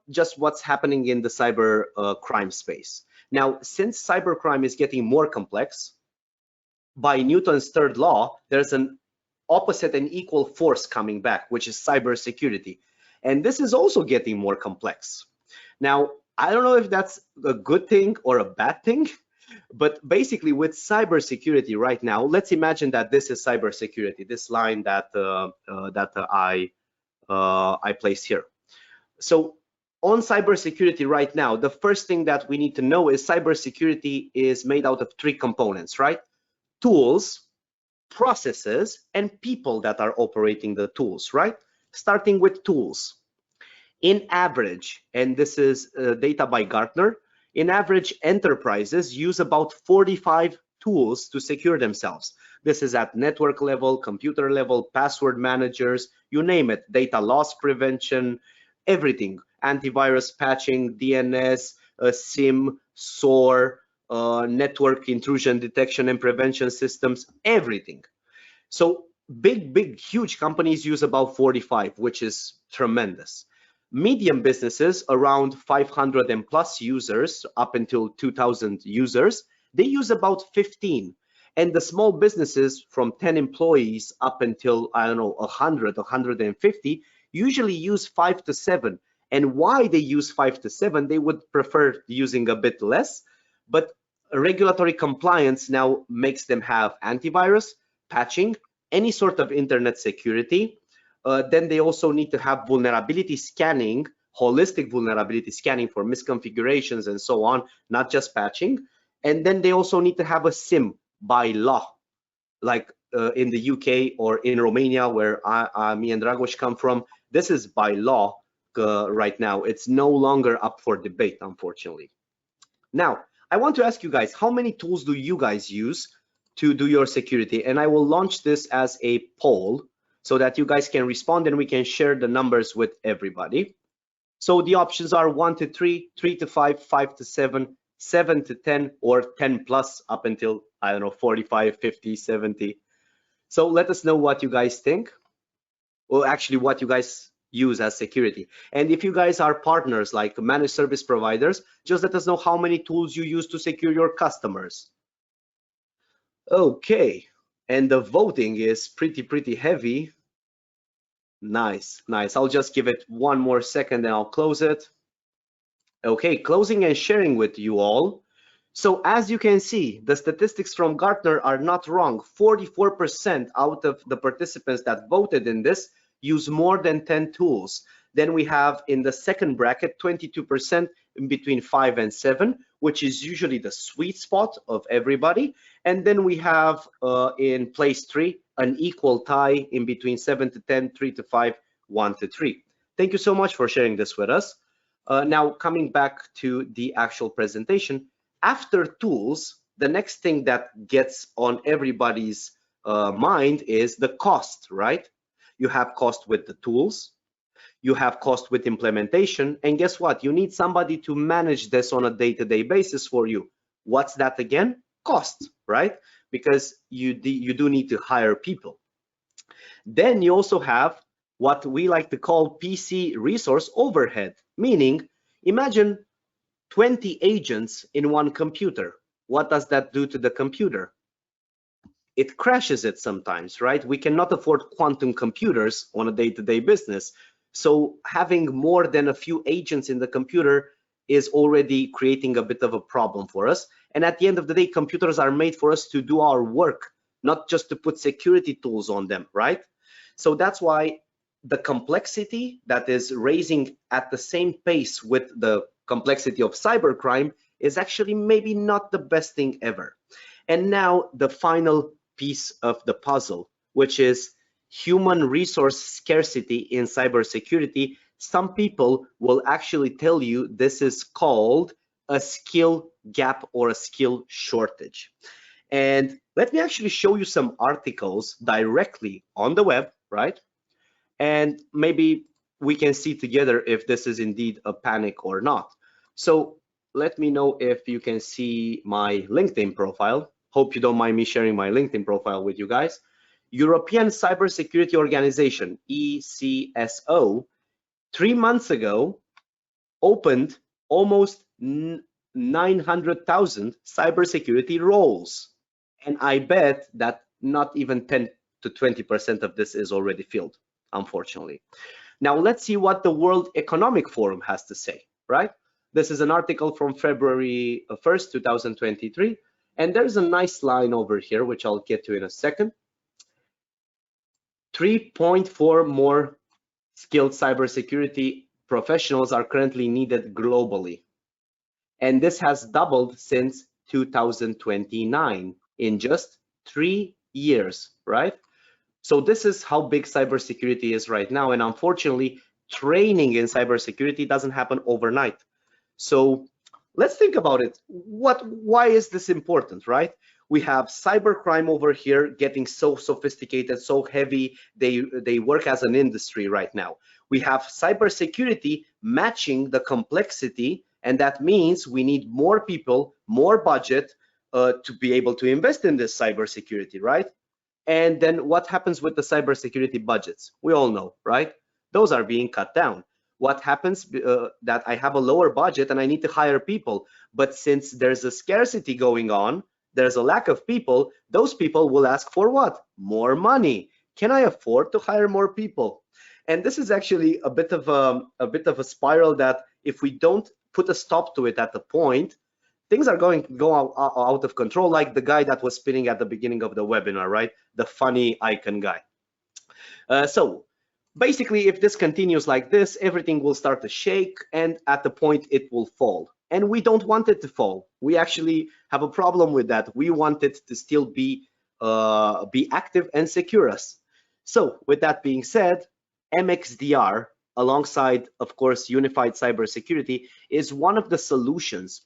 just what's happening in the cyber crime space. Now, since cybercrime is getting more complex, by Newton's third law, there's an opposite and equal force coming back, which is cybersecurity. And this is also getting more complex. Now, I don't know if that's a good thing or a bad thing, but basically with cybersecurity right now, let's imagine that this is cybersecurity, this line that I place here. So on cybersecurity right now, the first thing that we need to know is cybersecurity is made out of three components, right? Tools, processes, and people that are operating the tools, right? Starting with tools. In average, and this is data by Gartner, in average, enterprises use about 45 tools to secure themselves. This is at network level, computer level, password managers, you name it, data loss prevention, everything, antivirus patching, DNS, SIM, SOAR, network intrusion detection and prevention systems, everything. So big, huge companies use about 45, which is tremendous. Medium businesses, around 500 and plus users, up until 2,000 users, they use about 15. And the small businesses from 10 employees up until, I don't know, 100, 150, usually use 5 to 7. And why they use 5 to 7, they would prefer using a bit less, but regulatory compliance now makes them have antivirus, patching, any sort of internet security. Then they also need to have vulnerability scanning, holistic vulnerability scanning for misconfigurations and so on, not just patching. And then they also need to have a SIM by law, like in the UK or in Romania, where me and Dragoș come from. This is by law right now. It's no longer up for debate, unfortunately. Now, I want to ask you guys, how many tools do you guys use to do your security? And I will launch this as a poll so that you guys can respond and we can share the numbers with everybody. So the options are 1 to 3, 3 to 5, 5 to 7, 7 to 10, or 10 plus up until, I don't know, 45, 50, 70. So let us know what you guys think, or actually what you guys use as security. And if you guys are partners like managed service providers, just let us know how many tools you use to secure your customers. Okay, and the voting is pretty heavy. Nice. I'll just give it one more second and I'll close it. Okay, closing and sharing with you all. So as you can see, the statistics from Gartner are not wrong. 44% out of the participants that voted in this use more than 10 tools. Then we have in the second bracket, 22% in between 5 and 7, which is usually the sweet spot of everybody. And then we have in place 3, an equal tie in between 7 to 10, 3 to 5, 1 to 3. Thank you so much for sharing this with us. Now coming back to the actual presentation, after tools, the next thing that gets on everybody's mind is the cost, right? You have cost with the tools, you have cost with implementation, and guess what? You need somebody to manage this on a day-to-day basis for you. What's that again? Cost, right? Because you do need to hire people. Then you also have what we like to call PC resource overhead, meaning imagine 20 agents in one computer. What does that do to the computer? It crashes it sometimes, right? We cannot afford quantum computers on a day-to-day business. So having more than a few agents in the computer is already creating a bit of a problem for us. And at the end of the day, computers are made for us to do our work, not just to put security tools on them, right? So that's why the complexity that is raising at the same pace with the complexity of cybercrime is actually maybe not the best thing ever. And now the final piece of the puzzle, which is human resource scarcity in cybersecurity. Some people will actually tell you this is called a skill gap or a skill shortage. And let me actually show you some articles directly on the web, right? And maybe we can see together if this is indeed a panic or not. So let me know if you can see my LinkedIn profile. Hope you don't mind me sharing my LinkedIn profile with you guys. European Cybersecurity Organization, ECSO, 3 months ago opened almost 900,000 cybersecurity roles. And I bet that not even 10 to 20% of this is already filled, unfortunately. Now let's see what the World Economic Forum has to say, right? This is an article from February 1st, 2023. And there's a nice line over here, which I'll get to in a second. 3.4 more skilled cybersecurity professionals are currently needed globally. And this has doubled since 2029 in just 3 years, right? So this is how big cybersecurity is right now. And unfortunately, training in cybersecurity doesn't happen overnight. So let's think about it. Why is this important, right? We have cybercrime over here getting so sophisticated, so heavy. They work as an industry right now. We have cybersecurity matching the complexity, and that means we need more people, more budget to be able to invest in this cybersecurity, right? And then what happens with the cybersecurity budgets? We all know, right? Those are being cut down. What happens that I have a lower budget and I need to hire people, but since there's a scarcity going on, there's a lack of people, those people will ask for what? More money. Can I afford to hire more people? And this is actually a bit of a spiral that if we don't put a stop to it at the point, things are going to go out of control, like the guy that was spinning at the beginning of the webinar, right? The funny icon guy. So basically, if this continues like this, everything will start to shake, and at the point it will fall. And we don't want it to fall. We actually have a problem with that. We want it to still be active and secure us. So with that being said, MXDR, alongside, of course, unified cybersecurity, is one of the solutions